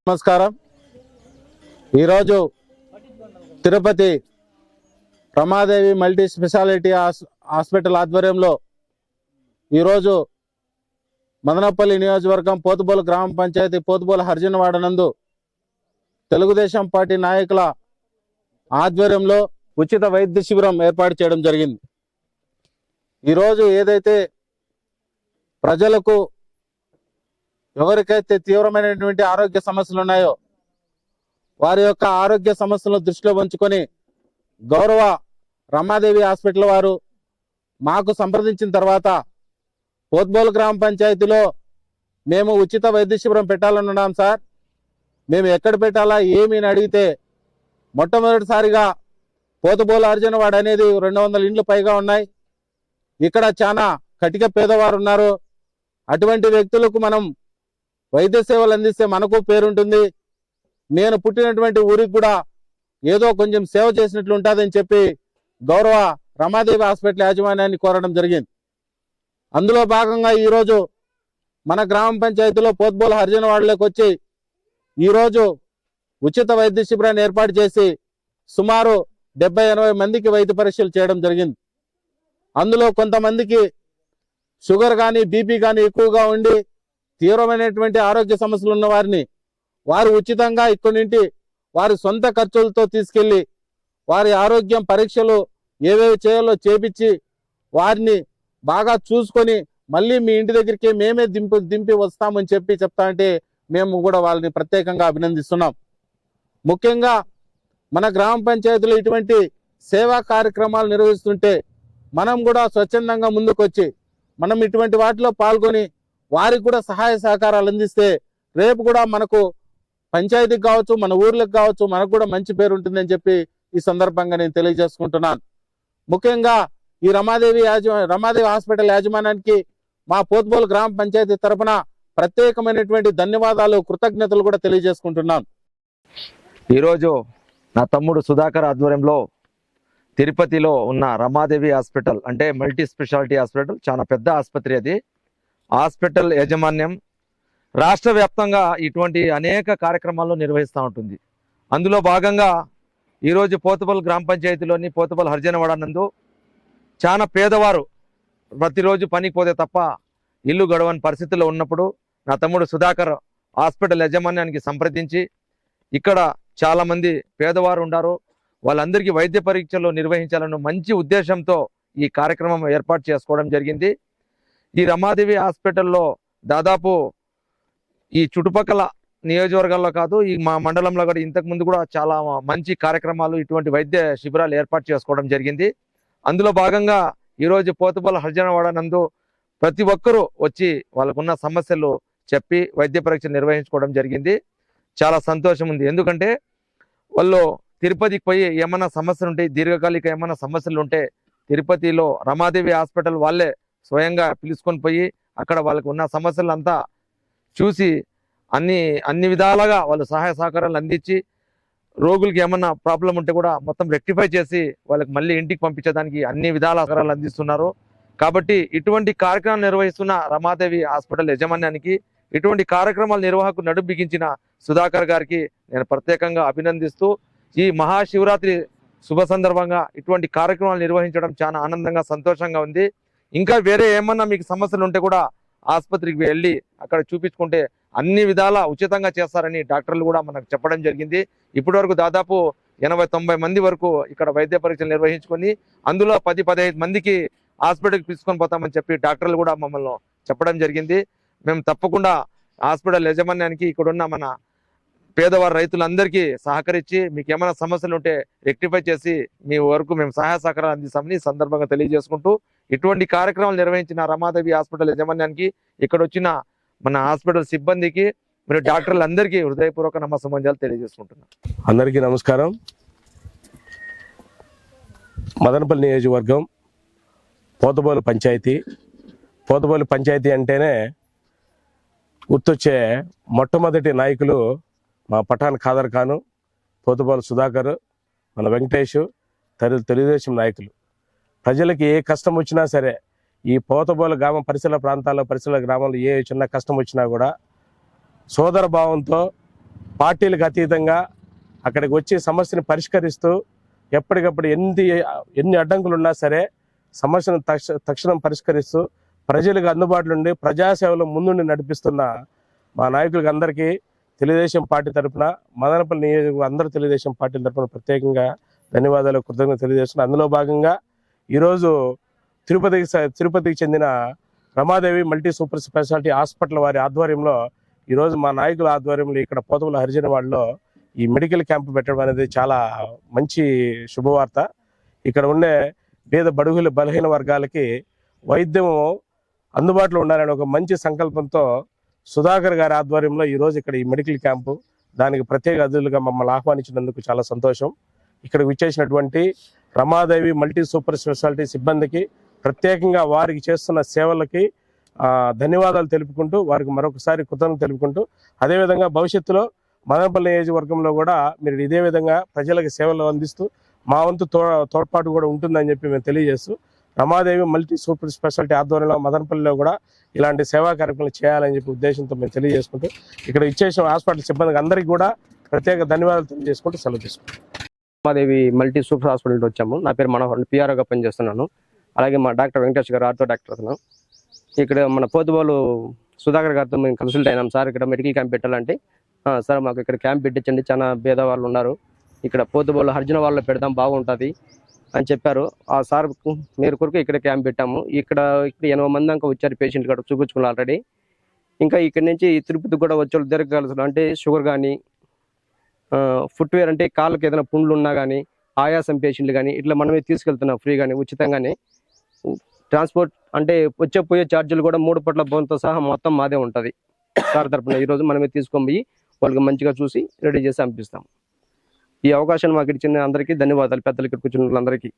నమస్కారం. ఈరోజు Tirupati Ramadevi multi speciality hospital ఆధ్వర్యంలో ఈరోజు మదనపల్లి నియోజకవర్గం పోతుబోలు గ్రామ పంచాయతీ పోతుబోలు హర్జనవాడ నందు తెలుగుదేశం పార్టీ నాయకుల ఆధ్వర్యంలో ఉచిత వైద్య శిబిరం ఏర్పాటు చేయడం జరిగింది. ఈరోజు ఏదైతే ప్రజలకు ఎవరికైతే తీవ్రమైనటువంటి ఆరోగ్య సమస్యలు ఉన్నాయో వారి యొక్క ఆరోగ్య సమస్యలను దృష్టిలో ఉంచుకొని గౌరవ రమాదేవి హాస్పిటల్ వారు మాకు సంప్రదించిన తర్వాత పోతుబోలు గ్రామ పంచాయతీలో మేము ఉచిత వైద్య శిబిరం పెట్టాలనున్నాం సార్, మేము ఎక్కడ పెట్టాలా ఏమి అని అడిగితే మొట్టమొదటిసారిగా పోతుబోలు అర్జునవాడ అనేది 200 ఇండ్లు పైగా ఉన్నాయి. ఇక్కడ చాలా కటిక పేదవారు ఉన్నారు. అటువంటి వ్యక్తులకు మనం వైద్య సేవలు అందిస్తే మనకు పేరుంటుంది, నేను పుట్టినటువంటి ఊరికి కూడా ఏదో కొంచెం సేవ చేసినట్లు ఉంటుందని చెప్పి గౌరవ రమాదేవి హాస్పిటల్ యాజమాన్యాన్ని కోరడం జరిగింది. అందులో భాగంగా ఈరోజు మన గ్రామ పంచాయతీలో పోతుబోలు హర్జనవాడలోకి వచ్చి ఈరోజు ఉచిత వైద్య శిబిరాన్ని ఏర్పాటు చేసి సుమారు 70-80 మందికి వైద్య పరీక్షలు చేయడం జరిగింది. అందులో కొంతమందికి షుగర్ కానీ బీపీ కానీ ఎక్కువగా ఉండి తీవ్రమైనటువంటి ఆరోగ్య సమస్యలు ఉన్న వారిని వారు ఉచితంగా ఇక్కడి నుండి వారి సొంత ఖర్చులతో తీసుకెళ్లి వారి ఆరోగ్యం పరీక్షలు ఏవేవి చేయాలో చేపించి వారిని బాగా చూసుకొని మళ్ళీ మీ ఇంటి దగ్గరికి మేమే దింపి వస్తామని చెప్తా అంటే మేము కూడా వాళ్ళని ప్రత్యేకంగా అభినందిస్తున్నాం. ముఖ్యంగా మన గ్రామ పంచాయతీలో ఇటువంటి సేవా కార్యక్రమాలు నిర్వహిస్తుంటే మనం కూడా స్వచ్ఛందంగా ముందుకొచ్చి మనం ఇటువంటి వాటిలో పాల్గొని వారికి కూడా సహాయ సహకారాలు అందిస్తే రేపు కూడా మనకు పంచాయతీకి కావచ్చు, మన ఊర్లకు కావచ్చు, మనకు కూడా మంచి పేరు ఉంటుందని చెప్పి ఈ సందర్భంగా నేను తెలియజేసుకుంటున్నాను. ముఖ్యంగా ఈ రమాదేవి హాస్పిటల్ యాజమాన్యానికి మా పోతుబోలు గ్రామ పంచాయతీ తరఫున ప్రత్యేకమైనటువంటి ధన్యవాదాలు, కృతజ్ఞతలు కూడా తెలియజేసుకుంటున్నాను. ఈరోజు నా తమ్ముడు సుధాకర్ ఆధ్వర్యంలో తిరుపతిలో ఉన్న రమాదేవి హాస్పిటల్ అంటే మల్టీ స్పెషాలిటీ హాస్పిటల్, చాలా పెద్ద ఆసుపత్రి. అది హాస్పిటల్ యాజమాన్యం రాష్ట్ర వ్యాప్తంగా ఇటువంటి అనేక కార్యక్రమాలు నిర్వహిస్తూ ఉంటుంది. అందులో భాగంగా ఈరోజు పోతుబోలు గ్రామ పంచాయతీలోని పోతుబోలు హర్జనవాడ నందు చాలా పేదవారు ప్రతిరోజు పనికి పోతే తప్ప ఇల్లు గడవని పరిస్థితుల్లో ఉన్నప్పుడు నా తమ్ముడు సుధాకర్ హాస్పిటల్ యాజమాన్యానికి సంప్రదించి ఇక్కడ చాలామంది పేదవారు ఉన్నారు, వాళ్ళందరికీ వైద్య పరీక్షలు నిర్వహించాలన్న మంచి ఉద్దేశంతో ఈ కార్యక్రమం ఏర్పాటు చేసుకోవడం జరిగింది. ఈ రమాదేవి హాస్పిటల్లో దాదాపు ఈ చుట్టుపక్కల నియోజకవర్గాల్లో కాదు, ఈ మా మండలంలో కూడా ఇంతకుముందు కూడా చాలా మంచి కార్యక్రమాలు ఇటువంటి వైద్య శిబిరాలు ఏర్పాటు చేసుకోవడం జరిగింది. అందులో భాగంగా ఈరోజు పోతుబోలు హర్జనవాడ నందు ప్రతి ఒక్కరూ వచ్చి వాళ్ళకున్న సమస్యలు చెప్పి వైద్య పరీక్ష నిర్వహించుకోవడం జరిగింది. చాలా సంతోషం ఉంది. ఎందుకంటే వాళ్ళు తిరుపతికి పోయి ఏమైనా సమస్యలు ఉంటే, దీర్ఘకాలిక ఏమైనా సమస్యలు ఉంటే తిరుపతిలో రమాదేవి హాస్పిటల్ వాళ్ళే స్వయంగా పిలుచుకొని పోయి అక్కడ వాళ్ళకు ఉన్న సమస్యలంతా చూసి అన్ని విధాలుగా వాళ్ళు సహాయ సహకారాలు అందించి రోగులకి ఏమన్నా ప్రాబ్లం ఉంటే కూడా మొత్తం రెక్టిఫై చేసి వాళ్ళకి మళ్ళీ ఇంటికి పంపించడానికి అన్ని విధాల సహకారాలు అందిస్తున్నారు. కాబట్టి ఇటువంటి కార్యక్రమాలు నిర్వహిస్తున్న రమాదేవి హాస్పిటల్ యాజమాన్యానికి, ఇటువంటి కార్యక్రమాల నిర్వాహకు నడుం బిగించిన సుధాకర్ గారికి నేను ప్రత్యేకంగా అభినందిస్తూ, ఈ మహాశివరాత్రి శుభ సందర్భంగా ఇటువంటి కార్యక్రమాలు నిర్వహించడం చాలా ఆనందంగా సంతోషంగా ఉంది. ఇంకా వేరే ఏమన్నా మీకు సమస్యలు ఉంటే కూడా ఆసుపత్రికి వెళ్ళి అక్కడ చూపించుకుంటే అన్ని విధాల ఉచితంగా చేస్తారని డాక్టర్లు కూడా మనకు చెప్పడం జరిగింది. ఇప్పటి వరకు దాదాపు 80-90 మంది వరకు ఇక్కడ వైద్య పరీక్షలు నిర్వహించుకొని అందులో 10-15 మందికి హాస్పిటల్కి తీసుకొని పోతామని చెప్పి డాక్టర్లు కూడా మమ్మల్ని చెప్పడం జరిగింది. మేము తప్పకుండా హాస్పిటల్ యాజమాన్యానికి ఇక్కడున్న మన పేదవారి రైతులందరికీ సహకరించి మీకు ఏమైనా సమస్యలు ఉంటే రెక్టిఫై చేసి మీ వరకు మేము సహాయ సహకారాలు అందిస్తామని ఈ సందర్భంగా తెలియజేసుకుంటూ, ఇటువంటి కార్యక్రమాలు నిర్వహించిన రమాదేవి హాస్పిటల్ యాజమాన్యానికి, ఇక్కడ వచ్చిన మన హాస్పిటల్ సిబ్బందికి మరియు డాక్టర్లందరికీ హృదయపూర్వక నమస్సమాంజాలు తెలియజేసుకుంటున్నాను. అందరికీ నమస్కారం. మదనపల్లి నియోజకవర్గం పోతబోలు పంచాయతీ. పోతబోలు పంచాయతీ అంటేనే గుర్తొచ్చే మొట్టమొదటి నాయకులు మా పఠాన్ ఖాదర్ ఖాను, పోతబోలు సుధాకర్, మన వెంకటేష్, తెలుగుదేశం నాయకులు. ప్రజలకి ఏ కష్టం వచ్చినా సరే ఈ పోతబోలు గ్రామ పరిసర గ్రామాల్లో ఏ చిన్న కష్టం వచ్చినా కూడా సోదర భావంతో పార్టీలకు అతీతంగా అక్కడికి వచ్చి సమస్యను పరిష్కరిస్తూ ఎప్పటికప్పుడు ఎన్ని అడ్డంకులు ఉన్నా సరే సమస్యను తక్షణం పరిష్కరిస్తూ ప్రజలకు అందుబాటులో ఉండి ప్రజాసేవలో ముందుండి నడిపిస్తున్న మా నాయకులకు అందరికీ తెలుగుదేశం పార్టీ తరఫున, మదనపల్లి నియోజకవర్గం అందరూ తెలుగుదేశం పార్టీ తరఫున ప్రత్యేకంగా ధన్యవాదాలు, కృతజ్ఞతలు తెలియజేస్తున్నాను. అందులో భాగంగా ఈరోజు తిరుపతికి చెందిన Ramadevi multi super speciality hospital వారి ఆధ్వర్యంలో ఈరోజు మా నాయకుల ఆధ్వర్యంలో ఇక్కడ పోతబోలు హరిజనవాడలో ఈ మెడికల్ క్యాంప్ పెట్టడం అనేది చాలా మంచి శుభవార్త. ఇక్కడ ఉండే పేద బడుగుల బలహీన వర్గాలకి వైద్యం అందుబాటులో ఉండాలని ఒక మంచి సంకల్పంతో సుధాకర్ గారి ఆధ్వర్యంలో ఈరోజు ఇక్కడ ఈ మెడికల్ క్యాంపు, దానికి ప్రత్యేక అతిథులుగా మమ్మల్ని ఆహ్వానించినందుకు చాలా సంతోషం. ఇక్కడికి విచ్చేసినటువంటి రమాదేవి మల్టీ సూపర్ స్పెషాలిటీ సిబ్బందికి ప్రత్యేకంగా వారికి చేస్తున్న సేవలకి ధన్యవాదాలు తెలుపుకుంటూ, వారికి మరొకసారి కృతజ్ఞతలు తెలుపుకుంటూ, అదేవిధంగా భవిష్యత్తులో మదనపల్లి నియోజకవర్గంలో కూడా మీరు ఇదే విధంగా ప్రజలకు సేవలు అందిస్తూ మా వంతు తోడ్పాటు కూడా ఉంటుందని చెప్పి మేము తెలియజేస్తూ, రమాదేవి మల్టీ సూపర్ స్పెషాలిటీ ఆధ్వర్యంలో మదనపల్లిలో కూడా ఇలాంటి సేవా కార్యక్రమాలు చేయాలని చెప్పి ఉద్దేశంతో మేము తెలియజేసుకుంటూ, ఇక్కడ ఇచ్చేసిన హాస్పిటల్ సిబ్బందికి అందరికీ కూడా ప్రత్యేక ధన్యవాదాలు తెలియజేసుకుంటూ సెలవు తీసుకుంటాం. రమాదేవి మల్టీ సూపర్ హాస్పిటల్కి వచ్చాము. నా పేరు మనోహర్, పిఆర్ఓగా పనిచేస్తున్నాను. అలాగే మా డాక్టర్ వెంకటేష్ గారు ఆర్థో డాక్టర్ అతను. ఇక్కడ మన పోతుబోలు సుధాకర్ గారితో మేము కన్సల్ట్ అయినాం. సార్ ఇక్కడ మెడికల్ క్యాంప్ పెట్టాలంటే, సార్ మాకు ఇక్కడ క్యాంప్ పెట్టించండి, చాలా పేదవాళ్ళు ఉన్నారు, ఇక్కడ పోతుబోలు హర్జన వాళ్ళు పెడదాం బాగుంటుంది అని చెప్పారు. ఆ సార్ మీరు కొరకు ఇక్కడ క్యాంప్ పెట్టాము. ఇక్కడ 80 మంది దాకా వచ్చారు పేషెంట్లు కూడా చూపించుకున్నారు ఆల్రెడీ. ఇంకా ఇక్కడ నుంచి తిరుపతికి కూడా వచ్చే దీర్ఘకాలం అంటే షుగర్ కానీ, ఫుట్వేర్ అంటే కాళ్ళకి ఏదైనా పుండ్లు ఉన్నా కానీ, ఆయాసం పేషెంట్లు కానీ ఇట్లా మనమే తీసుకెళ్తున్నాం ఫ్రీగానే, ఉచితంగానే. ట్రాన్స్పోర్ట్ అంటే వచ్చే పోయే ఛార్జీలు కూడా 3 పూట్ల భవన్తో సహా మొత్తం మాదే ఉంటుంది. సార్ తరఫున ఈరోజు మనమే తీసుకొని పోయి వాళ్ళకి మంచిగా చూసి రెడీ చేసి పంపిస్తాం. ఈ అవకాశాన్ని మాకు ఇచ్చిన అందరికీ ధన్యవాదాలు, పెద్దలకి కూర్చున్న వాళ్ళందరికీ.